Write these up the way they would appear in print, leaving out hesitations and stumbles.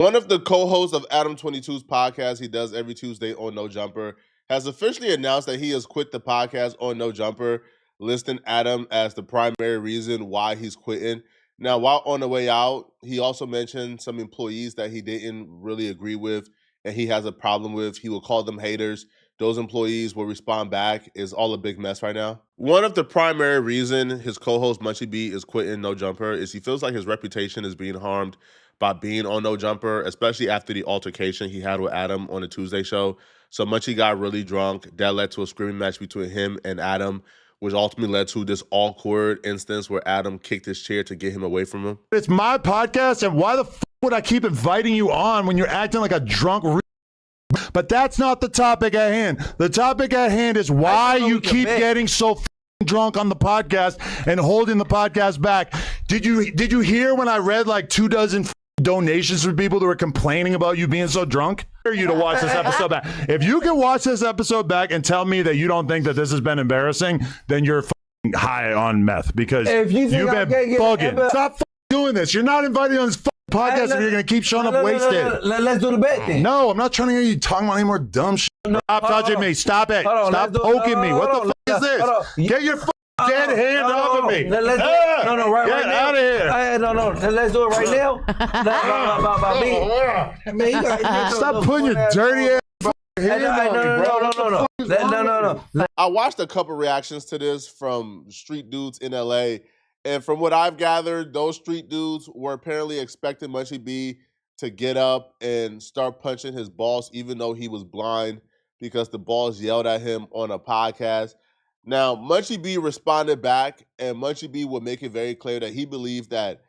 One of the co-hosts of Adam 22's podcast he does every Tuesday on No Jumper has officially announced that he has quit the podcast on No Jumper, listing Adam as the primary reason why he's quitting. Now, while on the way out, he also mentioned some employees that he didn't really agree with and he has a problem with. He will call them haters. Those employees will respond back. It's all a big mess right now. One of the primary reason his co-host Munchie B is quitting No Jumper is he feels like his reputation is being harmed by being on No Jumper, especially after the altercation he had with Adam on the Tuesday show. So Munchie got really drunk. That led to a screaming match between him and Adam, which ultimately led to this awkward instance where Adam kicked his chair to get him away from him. It's my podcast, and why the f would I keep inviting you on when you're acting like a drunk But that's not the topic at hand. The topic at hand is why you keep getting so drunk on the podcast and holding the podcast back. Did you hear when I read like 24 donations from people that were complaining about you being so drunk? I dare you to watch this episode back. If you can watch this episode back and tell me that you don't think that this has been embarrassing, then you're high on meth because you've been bugging. Stop doing this. You're not invited on this podcast if you're going to keep showing up wasted. Let's do the bet then. No, I'm not trying to hear you talking about any more dumb shit. Stop touching me. Stop it. Stop poking me. What the fuck is this? Get your dead hand off of me. Get out of here. Let's do it right now. Stop putting your dirty ass hand on me, bro. No. I watched a couple reactions to this from street dudes in LA, and from what I've gathered, those street dudes were apparently expecting Munchie B to get up and start punching his boss, even though he was blind, because the boss yelled at him on a podcast. Now, Munchie B responded back, and Munchie B would make it very clear that he believed that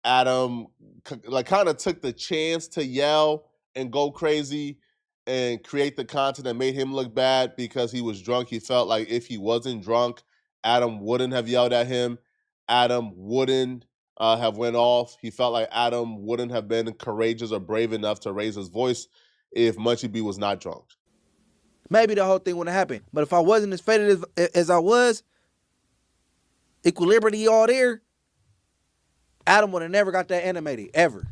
Adam kind of took the chance to yell and go crazy and create the content that made him look bad because he was drunk. He felt like if he wasn't drunk, Adam wouldn't have yelled at him. Adam wouldn't have went off. He felt like Adam wouldn't have been courageous or brave enough to raise his voice if Munchie B was not drunk. Maybe the whole thing wouldn't happen. But if I wasn't as faded as I was, equilibrium all there, Adam would have never got that animated. Ever.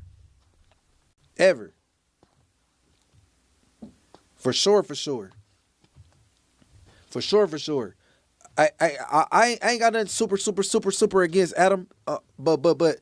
For sure. I ain't got nothing super against Adam. But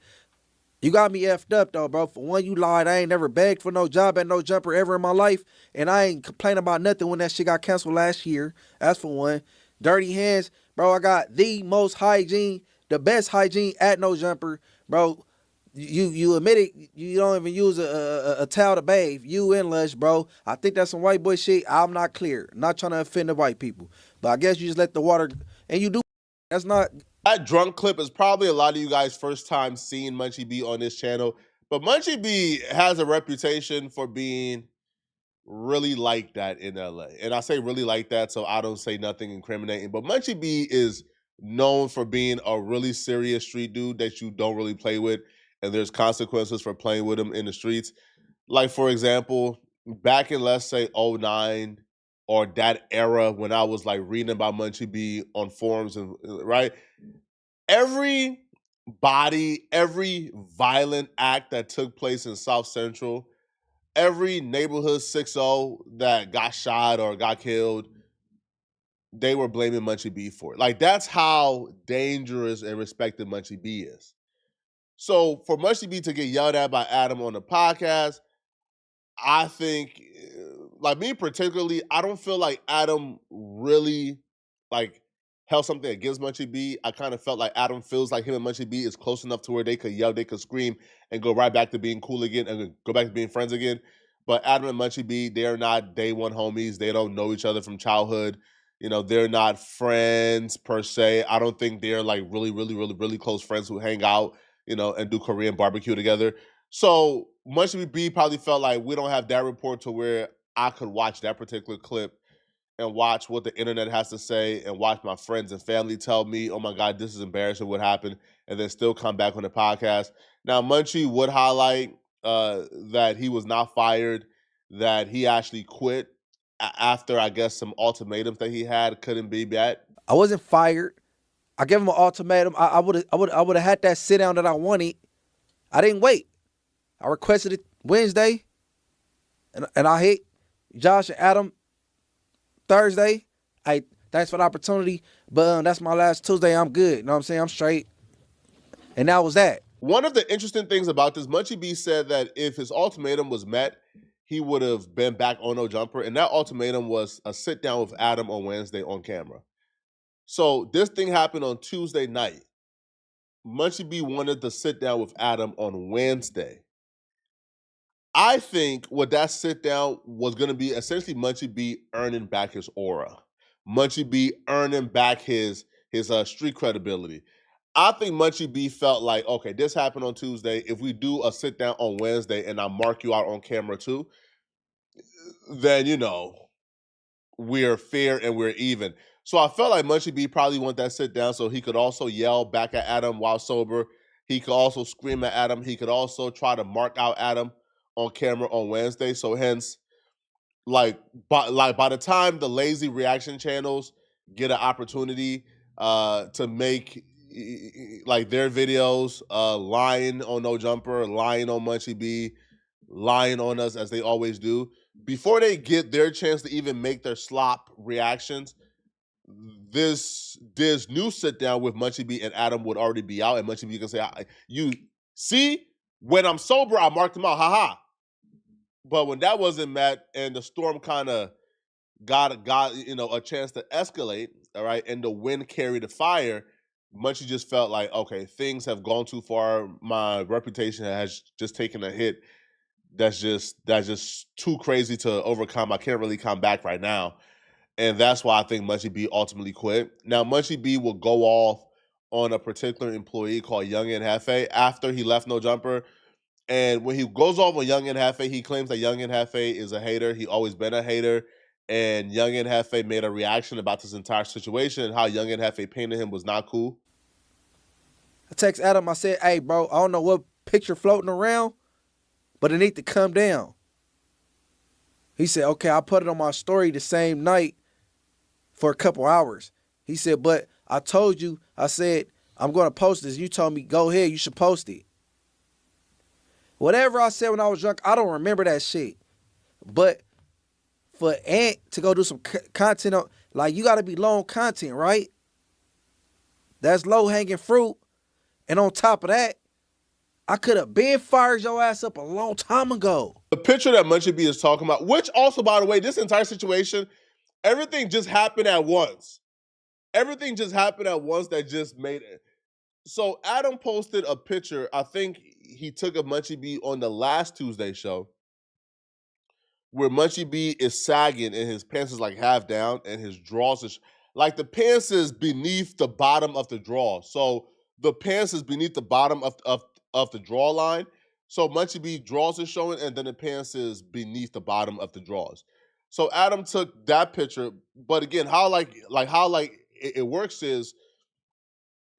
you got me effed up though, bro. For one, you lied. I ain't never begged for no job at No Jumper ever in my life. And I ain't complaining about nothing when that shit got canceled last year. That's for one. Dirty hands, bro. I got the most hygiene, the best hygiene at No Jumper, bro. You admit it, you don't even use a towel to bathe. You and Lush, bro. I think that's some white boy shit. I'm not clear. I'm not trying to offend the white people. But I guess you just let the water, and you do. That's not. That drunk clip is probably a lot of you guys' first time seeing Munchie B on this channel. But Munchie B has a reputation for being really like that in LA. And I say really like that so I don't say nothing incriminating. But Munchie B is known for being a really serious street dude that you don't really play with. And there's consequences for playing with him in the streets. Like, for example, back in, let's say, 2009 or that era when I was like reading about Munchie B on forums, and right? Every violent act that took place in South Central, every neighborhood 6-0 that got shot or got killed, they were blaming Munchie B for it. Like, that's how dangerous and respected Munchie B is. So for Munchie B to get yelled at by Adam on the podcast, I think, like me particularly, I don't feel like Adam really like held something against Munchie B. I kind of felt like Adam feels like him and Munchie B is close enough to where they could yell, they could scream, and go right back to being cool again and go back to being friends again. But Adam and Munchie B, they are not day one homies. They don't know each other from childhood. You know, they're not friends per se. I don't think they're like really close friends who hang out, you know, and do Korean barbecue together. So Munchie B probably felt like we don't have that rapport to where I could watch that particular clip and watch what the internet has to say and watch my friends and family tell me, oh my God, this is embarrassing what happened, and then still come back on the podcast. Now, Munchie would highlight that he was not fired, that he actually quit after, I guess, some ultimatums that he had couldn't be met. I wasn't fired. I gave him an ultimatum. I would have had that sit down that I wanted. I didn't wait. I requested it Wednesday. and I hit Josh and Adam Thursday. Hey, thanks for the opportunity, but that's my last Tuesday. I'm good. You know what I'm saying? I'm straight. And that was that. One of the interesting things about this, Munchie B said that if his ultimatum was met, he would have been back on No Jumper. And that ultimatum was a sit down with Adam on Wednesday on camera. So this thing happened on Tuesday night. Munchie B wanted to sit down with Adam on Wednesday. I think what that sit down was going to be essentially Munchie B earning back his aura. Munchie B earning back his street credibility. I think Munchie B felt like, okay, this happened on Tuesday. If we do a sit down on Wednesday and I mark you out on camera too, then, we're fair and we're even. So I felt like Munchie B probably wanted that sit down so he could also yell back at Adam while sober. He could also scream at Adam. He could also try to mark out Adam on camera on Wednesday. So hence, by the time the lazy reaction channels get an opportunity to make their videos, lying on No Jumper, lying on Munchie B, lying on us as they always do, before they get their chance to even make their slop reactions, this new sit down with Munchie B and Adam would already be out, and Munchie B can say, "You see, when I'm sober, I marked him out, haha." But when that wasn't met, and the storm kind of got a chance to escalate, all right, and the wind carried the fire, Munchie just felt like, okay, things have gone too far. My reputation has just taken a hit. That's just too crazy to overcome. I can't really come back right now. And that's why I think Munchie B ultimately quit. Now, Munchie B will go off on a particular employee called Young Hefe after he left No Jumper. And when he goes off on Young Hefe, he claims that Young Hefe is a hater. He always been a hater. And Young Hefe made a reaction about this entire situation and how Young Hefe painted him was not cool. I text Adam, I said, hey, bro, I don't know what picture floating around, but it need to come down. He said, okay, I put it on my story the same night for a couple hours. He said, but I told you, I said, I'm going to post this. You told me, go ahead, you should post it. Whatever I said when I was drunk, I don't remember that shit. But for Ant to go do some content, you got to be low on content, right? That's low-hanging fruit. And on top of that, I could have been fired your ass up a long time ago. The picture that Munchie B is talking about, which also, by the way, this entire situation, everything just happened at once. Everything just happened at once that just made it. So Adam posted a picture, I think he took of Munchie B on the last Tuesday show, where Munchie B is sagging and his pants is half down and his drawers is the pants is beneath the bottom of the draw. So the pants is beneath the bottom of the draw line. So Munchie B drawers is showing and then the pants is beneath the bottom of the drawers. So Adam took that picture, but again, how it works is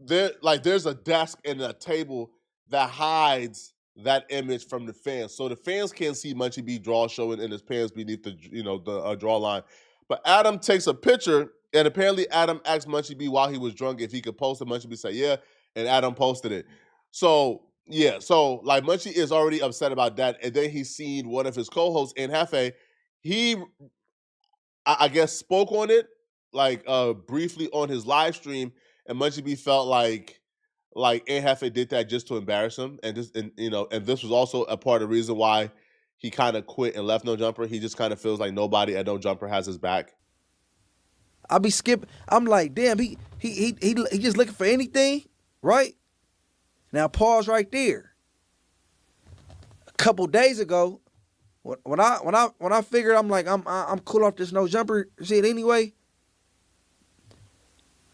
there's a desk and a table that hides that image from the fans. So the fans can't see Munchie B draw showing in his pants beneath the draw line. But Adam takes a picture, and apparently Adam asked Munchie B while he was drunk if he could post it. Munchie B said, yeah, and Adam posted it. So, yeah, Munchie is already upset about that. And then he's seen one of his co-hosts, Young Hefe. He, I guess, spoke on it, briefly on his live stream, and Munchie B felt like Young Hefe did that just to embarrass him, and this was also a part of the reason why he kind of quit and left No Jumper. He just kind of feels like nobody at No Jumper has his back. I be skipping. I'm like, damn, he just looking for anything, right? Now pause right there. A couple days ago, when I figured I'm cool off this No Jumper shit anyway,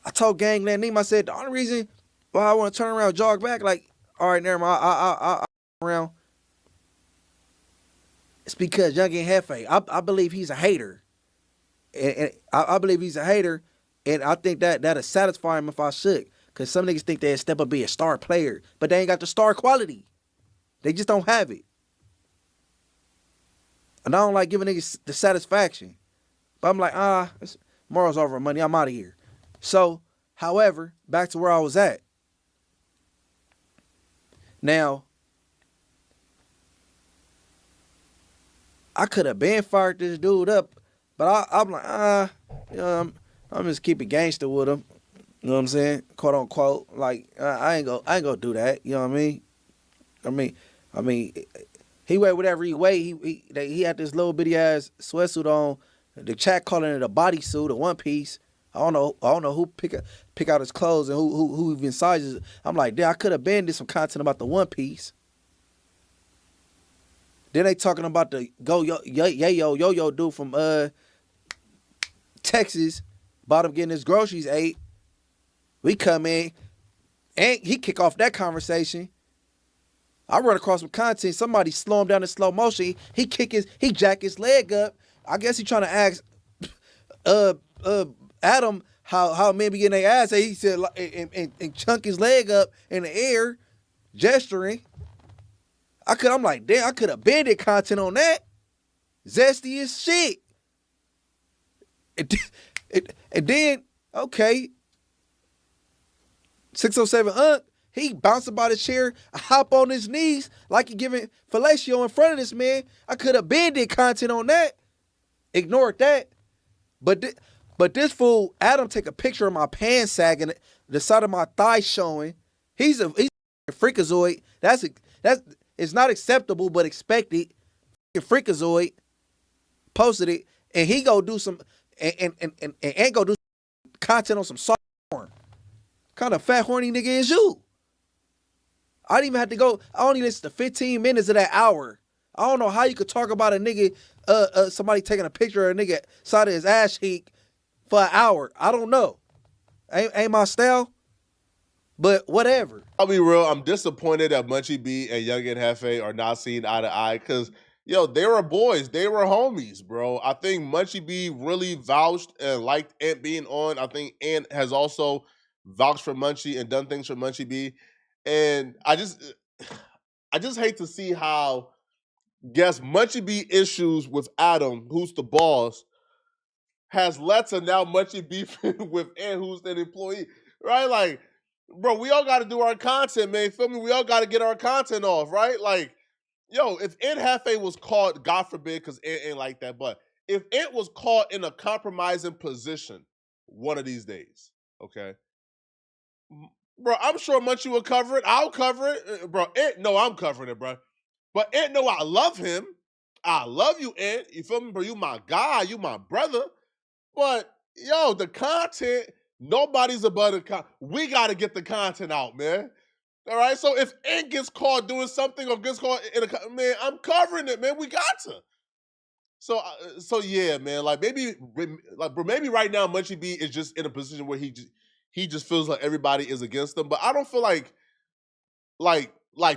I told Gangland Neem, I said the only reason why I want to turn around, jog back, all right, never mind, I around. It's because Young Hefe, I believe he's a hater. And I believe he's a hater, and I think that'll satisfy him if I should. Because some niggas think they'll step up be a star player, but they ain't got the star quality. They just don't have it. And I don't like giving niggas the satisfaction. But I'm like, tomorrow's over money, I'm out of here. So, however, back to where I was at. Now, I could have been fired this dude up, but I'm like, you know, I'm just keeping gangster with him. You know what I'm saying? Quote unquote. Like I ain't gonna do that. You know what I mean? I mean, he weigh whatever he weigh. He had this little bitty ass sweatsuit on. The chat calling it a bodysuit, a one piece. I don't know who pick out his clothes and who even sizes. I'm like, damn, I could have been did some content about the one piece. Then they talking about the yo dude from Texas, about him getting his groceries ate. We come in, and he kick off that conversation. I run across some content. Somebody slow him down in slow motion. He jack his leg up. I guess he trying to ask Adam how men be getting their ass. He said and chunk his leg up in the air, gesturing. I'm like, damn, I could have banded content on that. Zesty as shit. And then, okay, 607 he bounced about his chair, hop on his knees like he giving fellatio in front of this man. I could have banded content on that. Ignored that. But this fool, Adam, take a picture of my pants sagging, the side of my thigh showing. He's a freakazoid. That's it's not acceptable, but expected. Freakazoid posted it, and he go do some and go do content on some soft porn. Kind of fat horny nigga is you? I didn't even have to go. I only listened to 15 minutes of that hour. I don't know how you could talk about a nigga, somebody taking a picture of a nigga side of his ass cheek for an hour. I don't know. Ain't my style. But whatever. I'll be real. I'm disappointed that Munchie B and Young Hefe are not seen eye to eye because, yo, they were boys. They were homies, bro. I think Munchie B really vouched and liked Ant being on. I think Ant has also vouched for Munchie and done things for Munchie B. And I just hate to see how, guess Munchie B issues with Adam, who's the boss, has led to now Munchie beefing with Ant, who's an employee, right? Like, bro, we all got to do our content, man. Feel me? We all got to get our content off, right? Like, yo, if Ant Hefe was caught, God forbid, because Ant ain't like that, but if Ant was caught in a compromising position one of these days, okay, bro, I'm sure Munchie will cover it. I'll cover it. Bro, Ant, no, I'm covering it, bro. But Ant, no, I love him. I love you, Ant. You feel me, bro? You my guy. You my brother. But, yo, the content, nobody's above the content. We got to get the content out, man. All right? So if Ant gets caught doing something or gets caught in a, man, I'm covering it, man. We got to. So yeah, man. Like maybe right now Munchie B is just in a position where he just feels like everybody is against him. But I don't feel like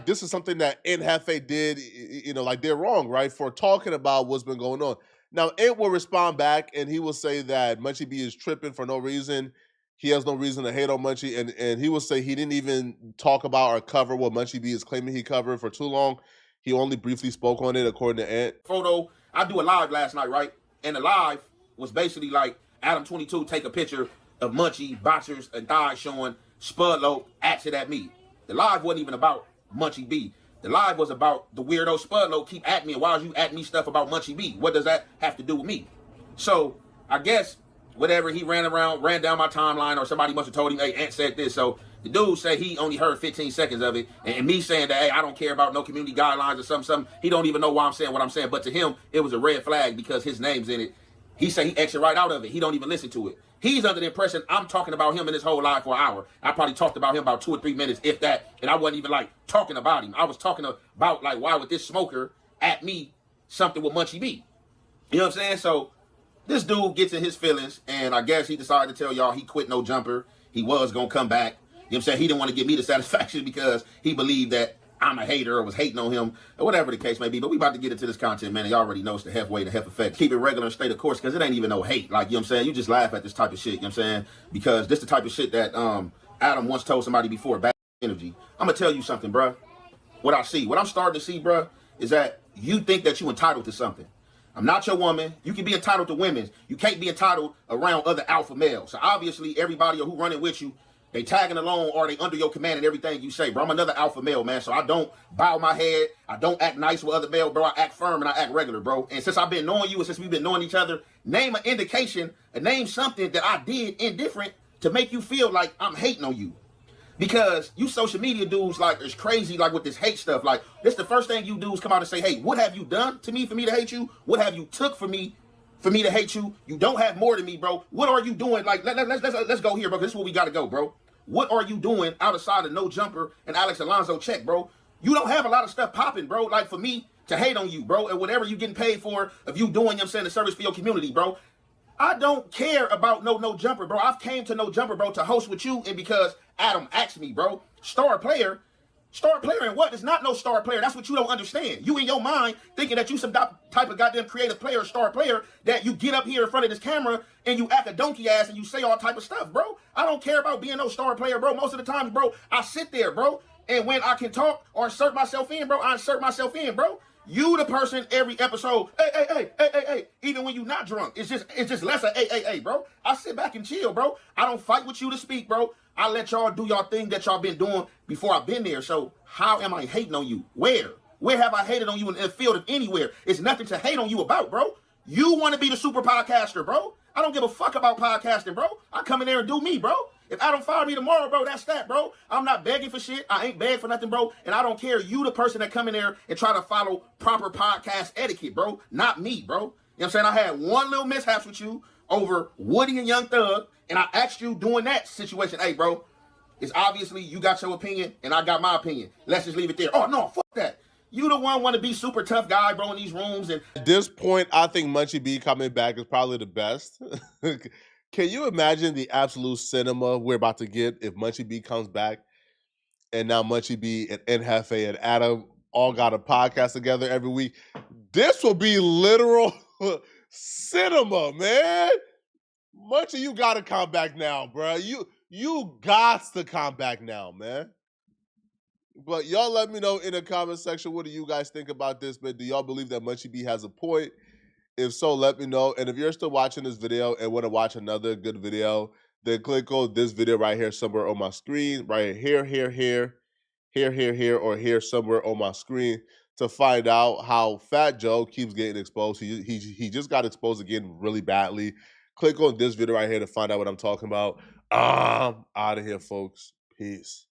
this is something that Ant Hefe did, you know, like they're wrong, right? For talking about what's been going on. Now, Ant will respond back and he will say that Munchie B is tripping for no reason. He has no reason to hate on Munchie. And he will say he didn't even talk about or cover what Munchie B is claiming he covered for too long. He only briefly spoke on it, according to Ant. Photo, I do a live last night, right? And the live was basically like Adam 22 take a picture of Munchie, boxers, and thighs showing Spudlow action at me. The live wasn't even about Munchie B. The live was about the weirdo Spudlow keep at me, and why is you at me stuff about Munchie B? What does that have to do with me? So I guess whatever, he ran down my timeline, or somebody must have told him, hey, Ant said this. So the dude said he only heard 15 seconds of it, and me saying that, hey, I don't care about no community guidelines or something, he don't even know why I'm saying what I'm saying. But to him, it was a red flag because his name's in it. He said he exited right out of it. He don't even listen to it. He's under the impression I'm talking about him in this whole live for an hour. I probably talked about him about 2 or 3 minutes, if that, and I wasn't even like talking about him. I was talking about like, why would this smoker at me something with Munchie B? You know what I'm saying? So this dude gets in his feelings, and I guess he decided to tell y'all he quit no jumper. He was going to come back. You know what I'm saying? He didn't want to give me the satisfaction because he believed that I'm a hater or was hating on him or whatever the case may be. But we about to get into this content, man. Y'all already know it's the Hefe way, the Hefe effect. Keep it regular and stay the course because it ain't even no hate. Like, you know what I'm saying? You just laugh at this type of shit, you know what I'm saying? Because this the type of shit that Adam once told somebody before, bad energy. I'm going to tell you something, bruh. What I see, what I'm starting to see, bruh, is that you think that you entitled to something. I'm not your woman. You can be entitled to women. You can't be entitled around other alpha males. So obviously everybody who running with you, They tagging along or they under your command and everything you say, bro. I'm another alpha male, man. So I don't bow my head. I don't act nice with other male, bro. I act firm and I act regular, bro. And since I've been knowing you and since we've been knowing each other, name an indication, name something that I did indifferent to make you feel like I'm hating on you. Because you social media dudes, like, it's crazy, like, with this hate stuff. Like, this the first thing you dudes come out and say, hey, what have you done to me for me to hate you? What have you took for me to hate you? You don't have more than me, bro. What are you doing? Like, let's go here, bro, because this is where we got to go, bro. What are you doing outside of No Jumper and Alex Alonzo check, bro? You don't have a lot of stuff popping, bro, like for me to hate on you, bro, and whatever you getting paid for, if you doing, you know what I'm saying, the service for your community, bro. I don't care about no Jumper, bro. I've came to No Jumper, bro, to host with you, and because Adam asked me, bro, star player and what? It's not no star player. That's what you don't understand. You in your mind thinking that you some type of goddamn creative player, star player, that you get up here in front of this camera and you act a donkey ass and you say all type of stuff, bro. I don't care about being no star player, bro. Most of the time, bro, I sit there, bro, and when I can talk or insert myself in, bro, I insert myself in, bro. You the person every episode, hey, even when you not drunk. It's just less of hey, bro. I sit back and chill, bro. I don't fight with you to speak, bro. I let y'all do y'all thing that y'all been doing before I've been there. So how am I hating on you? Where? Where have I hated on you in the field of anywhere? It's nothing to hate on you about, bro. You want to be the super podcaster, bro. I don't give a fuck about podcasting, bro. I come in there and do me, bro. If Adam fire me tomorrow, bro, that's that, bro. I'm not begging for shit. I ain't begging for nothing, bro. And I don't care. You the person that come in there and try to follow proper podcast etiquette, bro. Not me, bro. You know what I'm saying? I had one little mishaps with you over Woody and Young Thug, and I asked you during that situation, hey, bro, it's obviously you got your opinion and I got my opinion. Let's just leave it there. Oh, no, fuck that. You the one want to be super tough guy, bro, in these rooms. And at this point, I think Munchie B coming back is probably the best. Can you imagine the absolute cinema we're about to get if Munchie B comes back and now Munchie B and Young Hefe and Adam all got a podcast together every week? This will be literal cinema, man. Munchie, you got to come back now, bro. You got to come back now, man. But y'all let me know in the comment section, what do you guys think about this? But do y'all believe that Munchie B has a point? If so, let me know. And if you're still watching this video and want to watch another good video, then click on this video right here somewhere on my screen, right here, or here somewhere on my screen to find out how Fat Joe keeps getting exposed. He just got exposed again really badly. Click on this video right here to find out what I'm talking about. I'm out of here, folks. Peace.